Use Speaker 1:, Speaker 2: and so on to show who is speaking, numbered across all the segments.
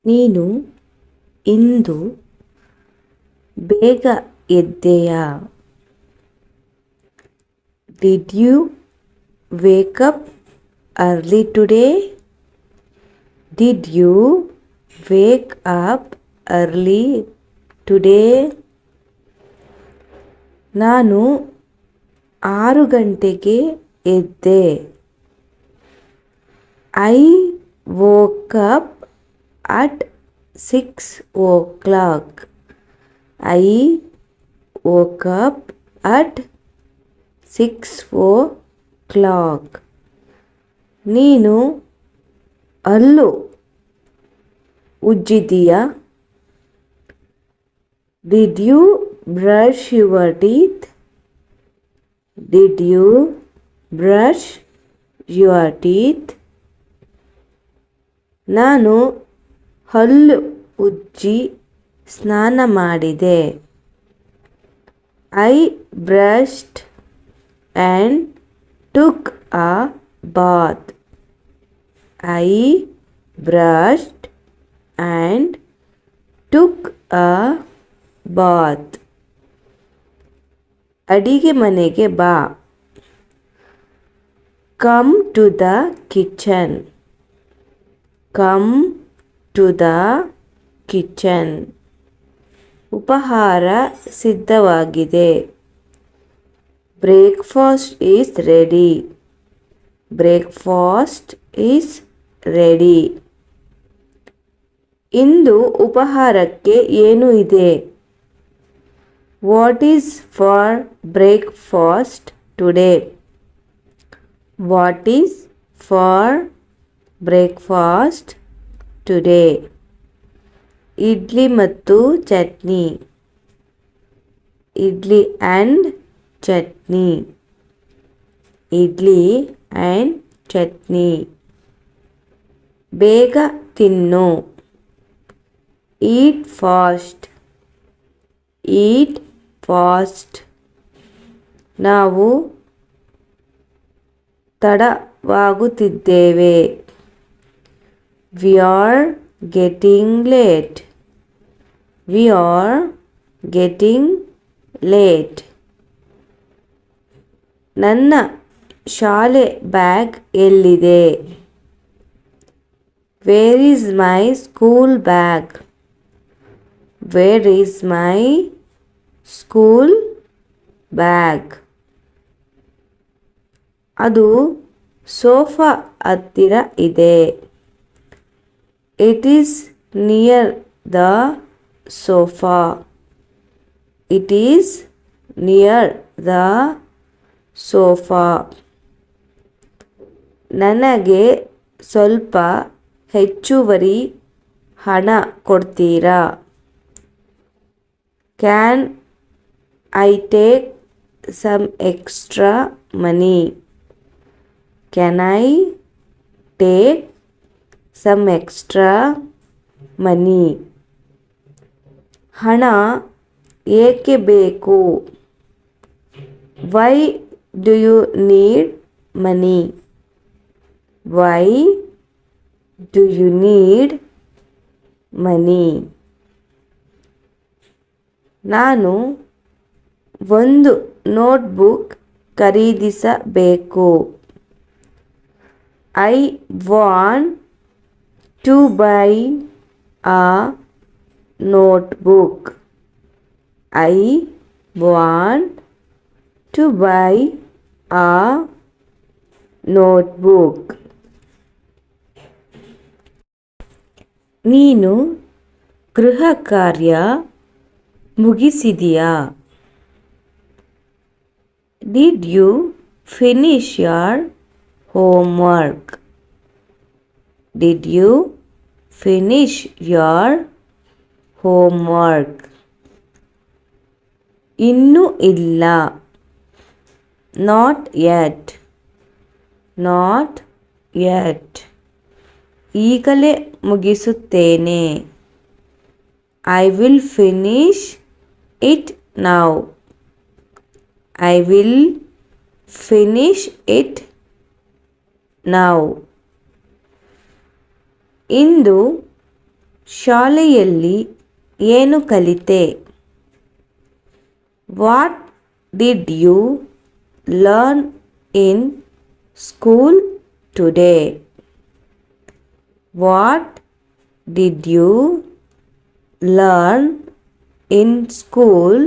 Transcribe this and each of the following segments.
Speaker 1: ನೀನು ಇಂದು ಬೇಗ ಎದ್ದೆಯಾ? Did you wake up early today? Did you wake up early today? ನಾನು 6 ಗಂಟೆಗೆ ಎದ್ದೆ. I woke up at 6 o'clock. I woke up at 6 o'clock. ನೀನು ಹಲ್ಲು ಉಜ್ಜಿದೀಯಾ? Did you brush your teeth? Did you brush your teeth? ನಾನು ಹಲ್ಲು ಉಜ್ಜಿ ಸ್ನಾನ ಮಾಡಿದೆ. I brushed and took a bath. I brushed and took a bath. ಅಡಿಗೆ ಮನೆಗೆ ಬಾ. Come to the kitchen. Come to the kitchen. ಉಪಹಾರ ಸಿದ್ಧವಾಗಿದೆ. Breakfast is ready. Breakfast is ready. ಇಂದು ಉಪಹಾರಕ್ಕೆ ಏನು ಇದೆ? What is for breakfast today? What is for breakfast today? Idli ಮತ್ತು ಚಟ್ನಿ. ಇಡ್ಲಿ ಆ್ಯಂಡ್ ಚಟ್ನಿ. ಇಡ್ಲಿ ಆ್ಯಂಡ್ ಚಟ್ನಿ. ಬೇಗ ತಿನ್ನು. Eat fast. Eat fast. ನಾವು ತಡವಾಗುತ್ತಿದ್ದೇವೆ. We are getting late. We are getting late. ನನ್ನ ಶಾಲೆ ಬ್ಯಾಗ್ ಎಲ್ಲಿದೆ? Where is my school bag? Where is my school bag? ಅದು sofa ಹತ್ತಿರ ಇದೆ. It is near the sofa. It is near the sofa. ನನಗೆ ಸ್ವಲ್ಪ ಹೆಚ್ಚುವರಿ ಹಣ ಕೊಡ್ತೀರಾ? Can I take some extra money? Can I take some extra money? ಹಣ ಏಕೆ ಬೇಕು? Why do you need money? Why do you need money? ನಾನು ಒಂದು ನೋಟ್ಬುಕ್ ಖರೀದಿಸಬೇಕು. I want to buy a notebook. I want to buy a notebook. ನೀನು ಗೃಹ ಕಾರ್ಯ ಮುಗಿಸಿದೆಯಾ? Did you finish your homework? Did you finish your homework? ಇನ್ನೂ ಇಲ್ಲ. Not yet. Not yet. ಈಗಲೇ ಮುಗಿಸುತ್ತೇನೆ. I will finish it now. I will finish it now. ಇಂದು ಶಾಲೆಯಲ್ಲಿ ಏನು ಕಲಿತೆ? What did you learn in school today? What did you learn in school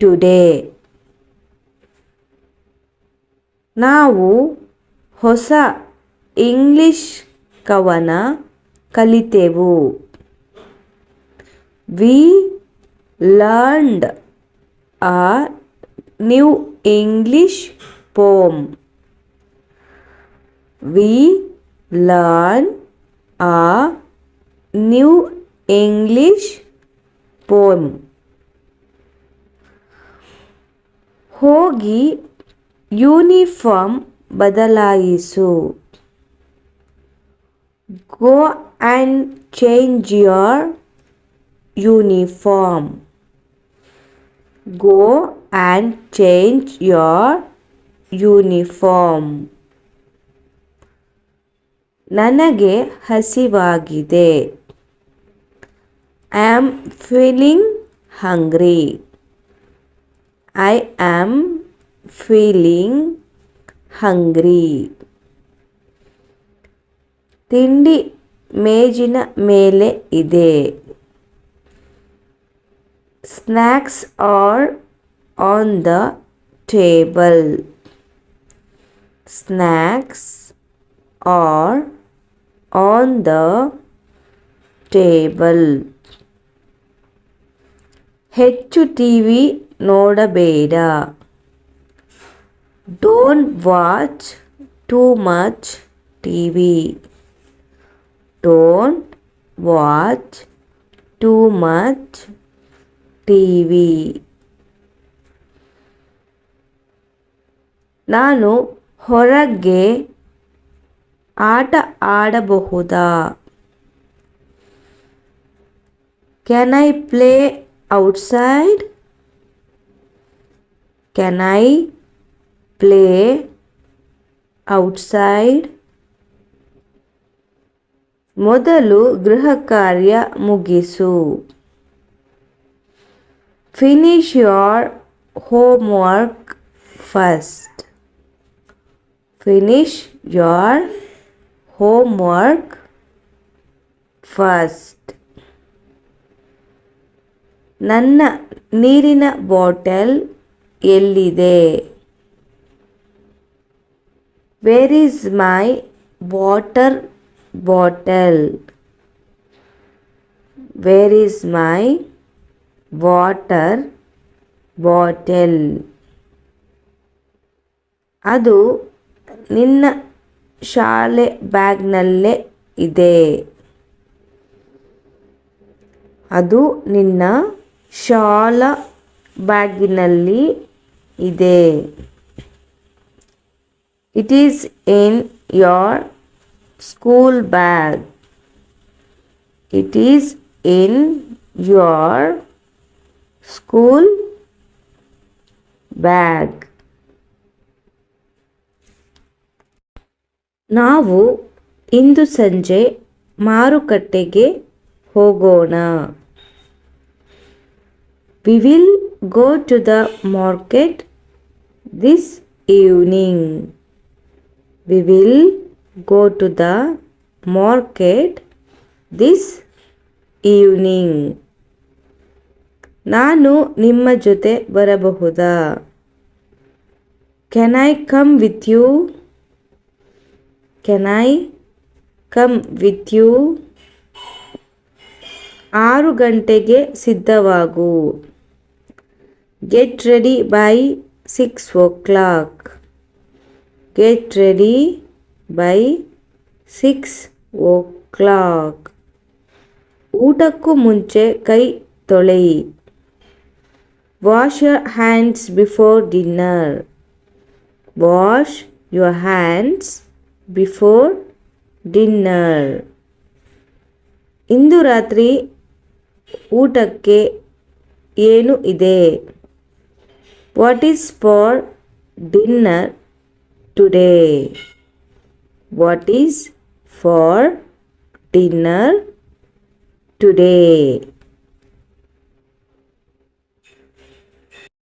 Speaker 1: today? ನಾವು ಹೊಸ ಇಂಗ್ಲಿಷ್ ಕವನ ಕಲಿತೆವು. We learned a new English poem. We learn a new English poem. ಹೋಗಿ uniform ಬದಲಾಯಿಸು. Go and change your uniform. Go and change your uniform. ನನಗೆ ಹಸಿವಾಗಿದೆ. I am feeling hungry. I am feeling hungry. ತಿಂಡಿ ಮೇಜಿನ ಮೇಲೆ ಇದೆ. Snacks are on the table. Snacks are on the table. ಹೆಚ್ಚು TV ನೋಡಬೇಡ. Don't watch too much TV. Don't watch too much TV. ನಾನು ಹೊರಗೆ ಆಟ ಆಡಬಹುದಾ? Can I play outside? Can I play outside? ಮೊದಲು ಗೃಹ ಕಾರ್ಯ ಮುಗಿಸು. Finish your homework first. Finish your homework first. ನನ್ನ ನೀರಿನ ಬಾಟಲ್ ಎಲ್ಲಿದೆ? Where is my water bottle? Where is my water bottle? ಅದು ನಿನ್ನ ಶಾಲೆ ಬ್ಯಾಗ್ನಲ್ಲೇ ಇದೆ. ಅದು ನಿನ್ನ ಶಾಲಾ ಬ್ಯಾಗಿನಲ್ಲಿ ಇದೆ. It is in your school bag. It is in your school bag. ನಾವು ಇಂದು ಸಂಜೆ ಮಾರುಕಟ್ಟೆಗೆ ಹೋಗೋಣ. We will go to the market this evening. We will go to the market this evening. ನಾನು ನಿಮ್ಮ ಜೊತೆ ಬರಬಹುದಾ? Can I come with you? Can I come with you? 6 ಗಂಟೆಗೆ ಸಿದ್ಧವಾಗು. Get ready by 6 o'clock. Get ready by 6 o'clock. ಊಟಕ್ಕೂ ಮುಂಚೆ ಕೈ ತೊಳೆಯಿ. Wash your hands before dinner. Wash your hands before dinner. ಇಂದು ರಾತ್ರಿ ಊಟಕ್ಕೆ ಏನು ಇದೆ? What is for dinner today? What is for dinner today.